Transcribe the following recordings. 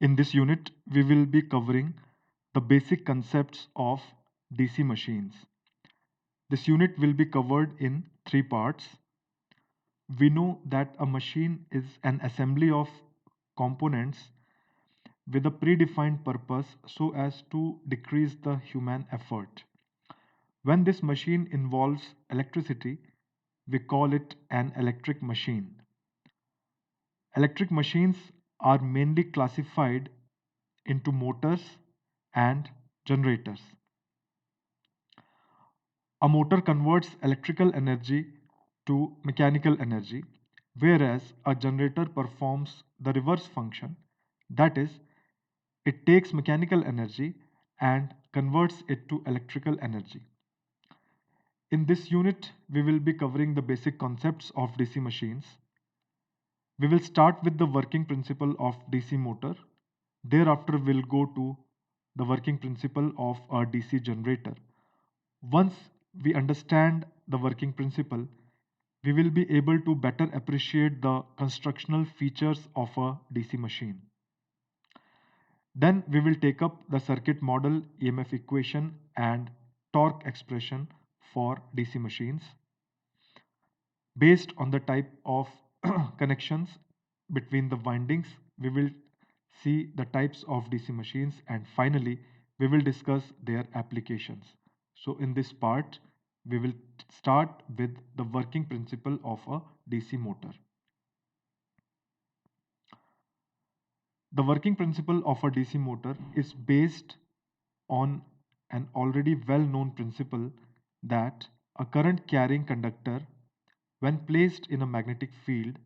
In this unit, we will be covering the basic concepts of DC machines. This unit will be covered in three parts. We know that a machine is an assembly of components with a predefined purpose so as to decrease the human effort. When this machine involves electricity, we call it an electric machine. Electric machines are mainly classified into motors and generators. A motor converts electrical energy to mechanical energy, whereas a generator performs the reverse function. That is, it takes mechanical energy and converts it to electrical energy. In this unit, we will be covering the basic concepts of DC machines. We will start with the working principle of DC motor. Thereafter, we'll go to the working principle of a DC generator. Once we understand the working principle, we will be able to better appreciate the constructional features of a DC machine. Then we will take up the circuit model, EMF equation, and torque expression for DC machines. Based on the type of connections between the windings, we will see the types of DC machines, and finally, we will discuss their applications. So in this part, we will start with the working principle of a DC motor. The working principle of a DC motor is based on an already well-known principle that a current carrying conductor, when placed in a magnetic field,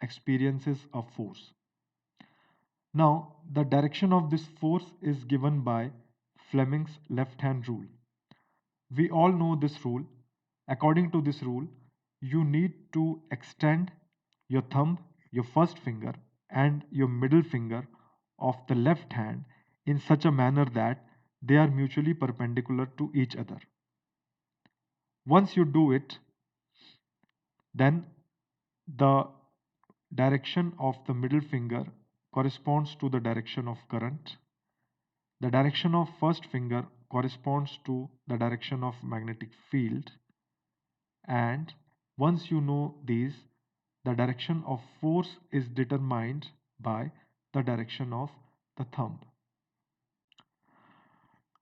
experiences a force. Now, the direction of this force is given by Fleming's left-hand rule. We all know this rule. According to this rule, you need to extend your thumb, your first finger, and your middle finger of the left hand in such a manner that they are mutually perpendicular to each other. Once you do it, then the direction of the middle finger corresponds to the direction of current. The direction of first finger corresponds to the direction of magnetic field. And once you know these, the direction of force is determined by the direction of the thumb.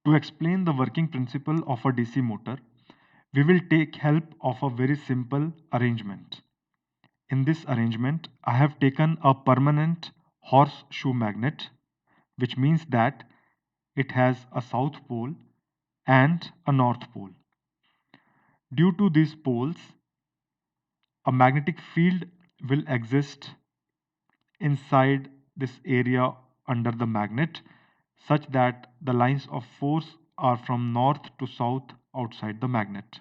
To explain the working principle of a DC motor, we will take help of a very simple arrangement. In this arrangement, I have taken a permanent horseshoe magnet, which means that it has a south pole and a north pole. Due to these poles, a magnetic field will exist inside this area under the magnet such that the lines of force are from north to south outside the magnet.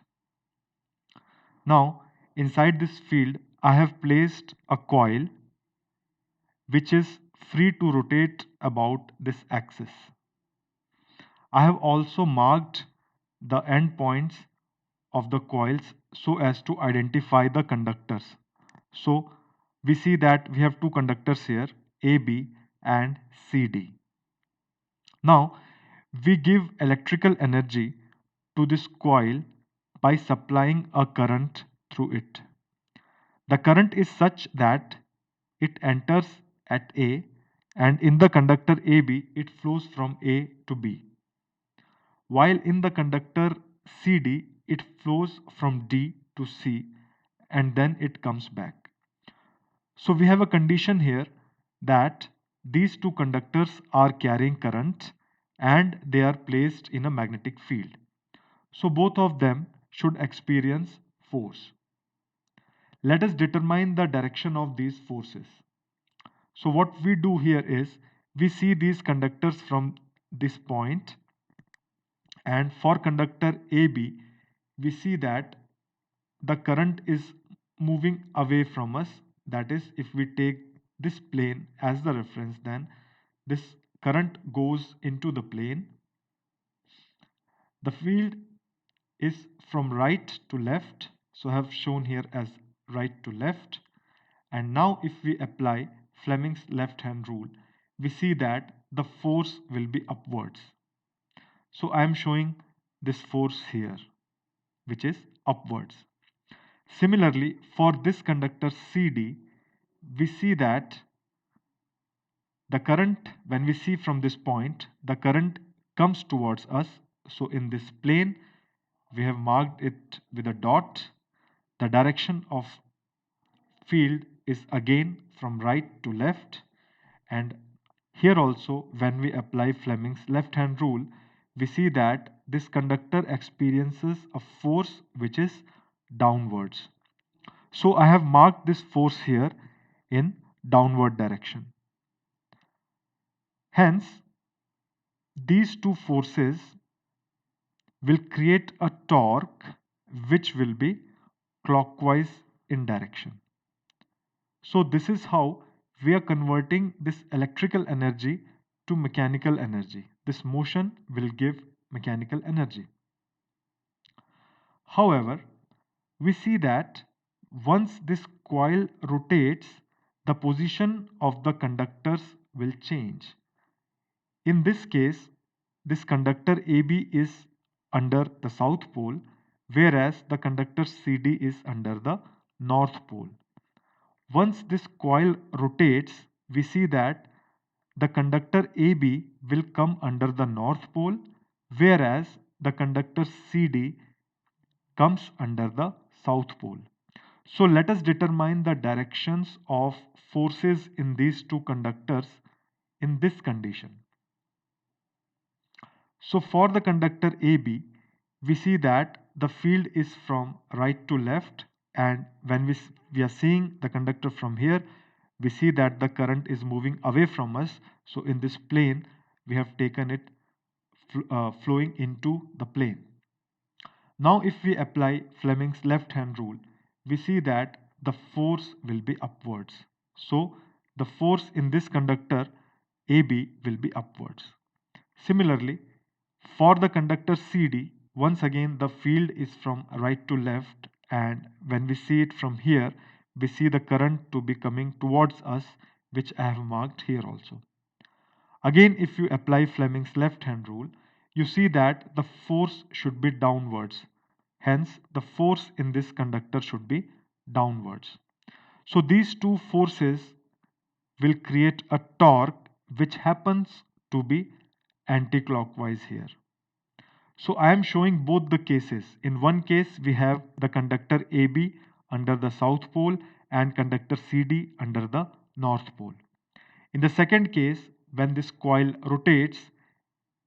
Now, inside this field, I have placed a coil which is free to rotate about this axis. I have also marked the end points of the coils so as to identify the conductors. So we see that we have two conductors here, AB and CD. Now we give electrical energy to this coil by supplying a current through it. The current is such that it enters at A, and in the conductor AB it flows from A to B, while in the conductor CD it flows from D to C and then it comes back. So we have a condition here that these two conductors are carrying current and they are placed in a magnetic field. So both of them should experience force. Let us determine the direction of these forces. So what we do here is we see these conductors from this point, and for conductor AB we see that the current is moving away from us. That is, if we take this plane as the reference, then this current goes into the plane. The field is from right to left, so I have shown here as right to left. And now if we apply Fleming's left hand rule, we see that the force will be upwards. So I am showing this force here, which is upwards. Similarly, for this conductor CD, we see that the current, when we see from this point, the current comes towards us. So in this plane, we have marked it with a dot. The direction of field is again from right to left, and here also when we apply Fleming's left hand rule, we see that this conductor experiences a force which is downwards. So I have marked this force here in downward direction. Hence, these two forces will create a torque which will be clockwise in direction. So this is how we are converting this electrical energy to mechanical energy. This motion will give mechanical energy. However, we see that once this coil rotates, the position of the conductors will change. In this case, this conductor AB is under the south pole, whereas the conductor CD is under the north pole. Once this coil rotates, we see that the conductor AB will come under the north pole, whereas the conductor CD comes under the south pole. So let us determine the directions of forces in these two conductors in this condition. So for the conductor AB, we see that the field is from right to left, and when we are seeing the conductor from here, we see that the current is moving away from us. So in this plane, we have taken it flowing into the plane. Now if we apply Fleming's left hand rule, we see that the force will be upwards. So the force in this conductor AB will be upwards. Similarly, for the conductor CD, once again the field is from right to left, and when we see it from here, we see the current to be coming towards us, which I have marked here also. Again, if you apply Fleming's left hand rule, you see that the force should be downwards. Hence, the force in this conductor should be downwards. So these two forces will create a torque which happens to be anti-clockwise here. So I am showing both the cases. In one case, we have the conductor AB under the south pole and conductor CD under the north pole. In the second case, when this coil rotates,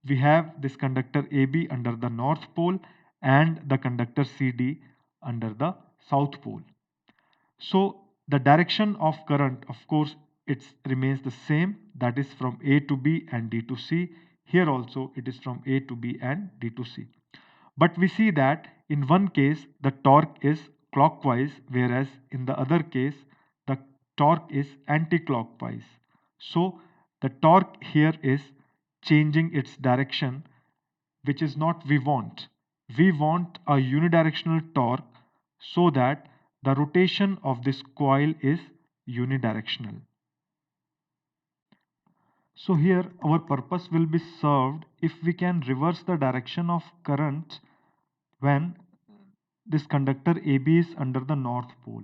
we have this conductor AB under the north pole and the conductor CD under the south pole. So the direction of current, of course, it remains the same, that is from A to B and D to C. Here also it is from A to B and D to C. But we see that in one case the torque is clockwise, whereas in the other case the torque is anti-clockwise. So the torque here is changing its direction, which is not we want. We want a unidirectional torque so that the rotation of this coil is unidirectional. So here our purpose will be served if we can reverse the direction of current when this conductor AB is under the north pole.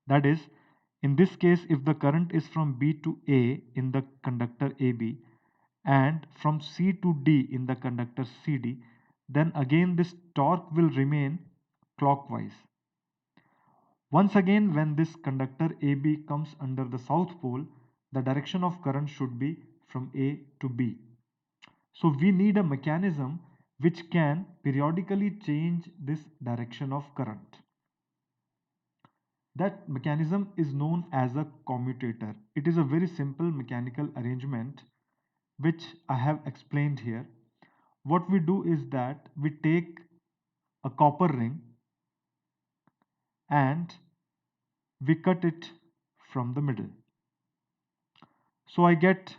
That is, in this case, if the current is from B to A in the conductor AB and from C to D in the conductor CD, then again this torque will remain clockwise. Once again, when this conductor AB comes under the south pole, the direction of current should be from A to B. So we need a mechanism which can periodically change this direction of current. That mechanism is known as a commutator. It is a very simple mechanical arrangement which I have explained here. What we do is that we take a copper ring and we cut it from the middle. So I get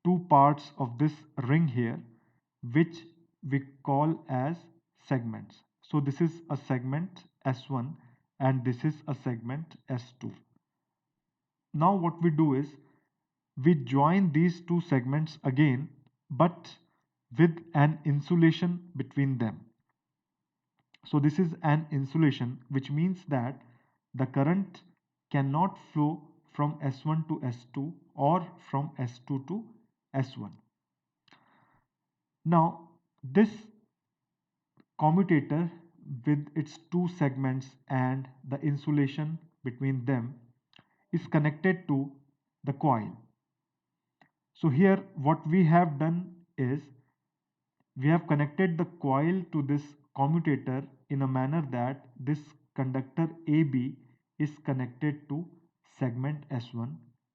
two parts of this ring here which we call as segments. So this is a segment S1 and this is a segment S2. Now what we do is we join these two segments again, but with an insulation between them. So this is an insulation, which means that the current cannot flow from S1 to S2 or from S2 to S1. Now, this commutator with its two segments and the insulation between them is connected to the coil. So here what we have done is we have connected the coil to this commutator in a manner that this conductor AB is connected to segment S1,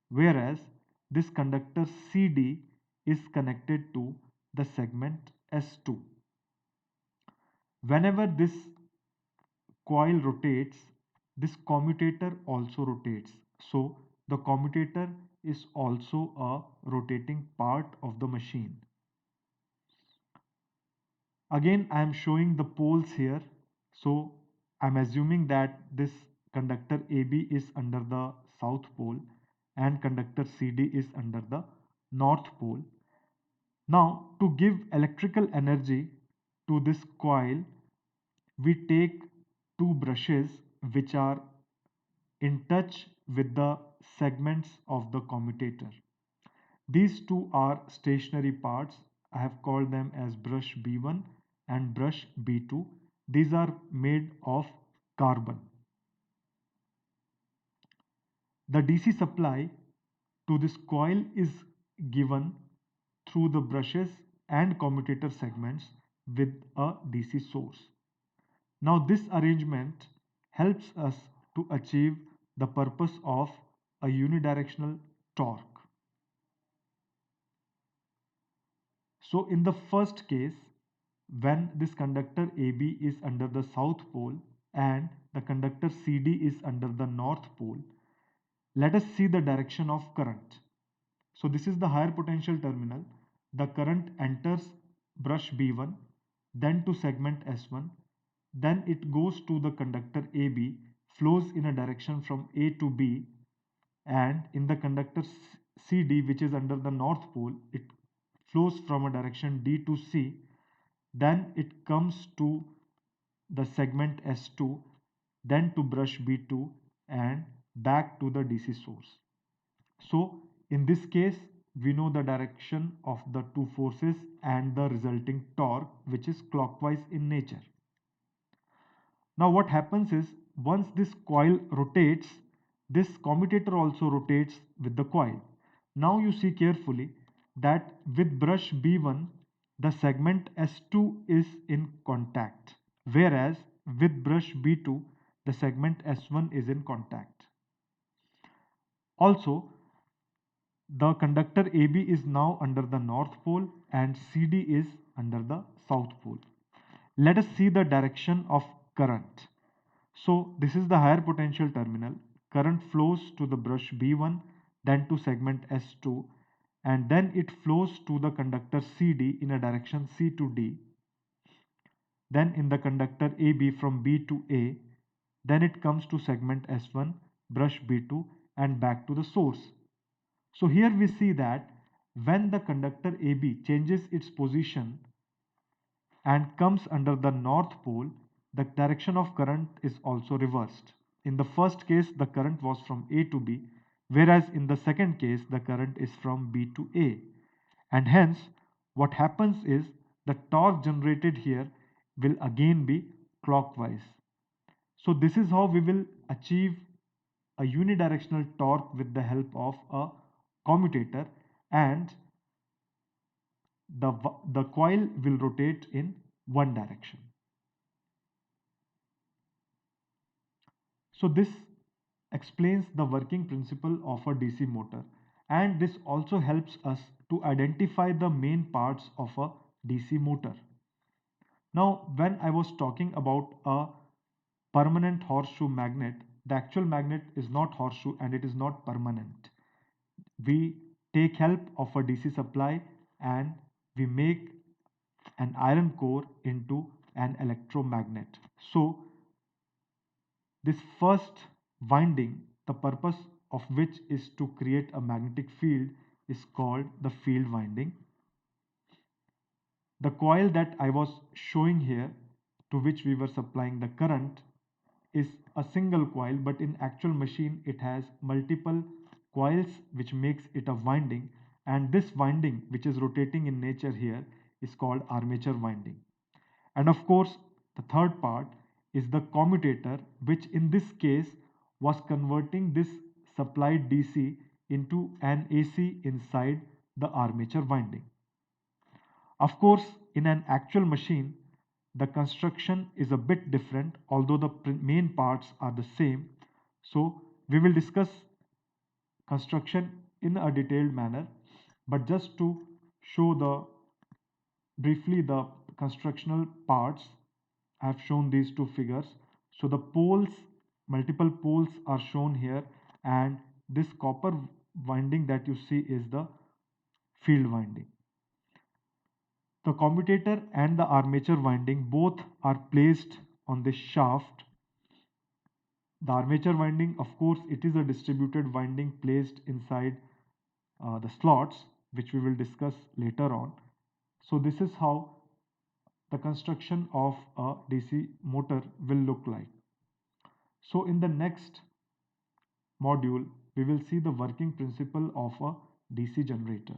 whereas this conductor CD is connected to the segment S2. Whenever this coil rotates, this commutator also rotates. So the commutator is also a rotating part of the machine. Again, I am showing the poles here. So I'm assuming that this conductor AB is under the south pole and conductor CD is under the north pole. Now, to give electrical energy to this coil, we take two brushes which are in touch with the segments of the commutator. These two are stationary parts. I have called them as brush B1 and brush B2. These are made of carbon. The DC supply to this coil is given through the brushes and commutator segments with a DC source. Now this arrangement helps us to achieve the purpose of a unidirectional torque. So in the first case, when this conductor AB is under the south pole and the conductor CD is under the north pole, let us see the direction of current. So this is the higher potential terminal. The current enters brush B1, then to segment S1, then it goes to the conductor AB, flows in a direction from A to B, and in the conductor CD, which is under the north pole, it flows from a direction D to C, then it comes to the segment S2, then to brush B2 and back to the DC source. So in this case, we know the direction of the two forces and the resulting torque, which is clockwise in nature. Now what happens is, once this coil rotates, this commutator also rotates with the coil. Now you see carefully that with brush B1, the segment S2 is in contact, whereas with brush B2, the segment S1 is in contact. Also, the conductor AB is now under the north pole and CD is under the south pole. Let us see the direction of current. So this is the higher potential terminal. Current flows to the brush B1, then to segment S2, and then it flows to the conductor CD in a direction C to D. Then in the conductor AB from B to A, then it comes to segment S1, brush B2 and back to the source. So here we see that when the conductor AB changes its position and comes under the north pole, the direction of current is also reversed. In the first case, the current was from A to B, whereas in the second case, the current is from B to A. And hence, what happens is the torque generated here will again be clockwise. So this is how we will achieve a unidirectional torque with the help of a commutator, and the coil will rotate in one direction. So this explains the working principle of a DC motor, and this also helps us to identify the main parts of a DC motor. Now, when I was talking about a permanent horseshoe magnet, the actual magnet is not horseshoe and it is not permanent. We take help of a DC supply and we make an iron core into an electromagnet. So this first winding, the purpose of which is to create a magnetic field, is called the field winding. The coil that I was showing here, to which we were supplying the current, is a single coil, but in actual machine it has multiple coils, which makes it a winding, and this winding, which is rotating in nature here, is called armature winding. And of course, the third part is the commutator, which in this case was converting this supplied DC into an AC inside the armature winding. Of course, in an actual machine, the construction is a bit different, although the main parts are the same. So we will discuss construction in a detailed manner, but just to show the briefly the constructional parts, I have shown these two figures. So the poles, multiple poles are shown here, and this copper winding that you see is the field winding. The commutator and the armature winding both are placed on this shaft. The armature winding, of course, it is a distributed winding placed inside the slots, which we will discuss later on. So this is how the construction of a DC motor will look like. So in the next module, we will see the working principle of a DC generator.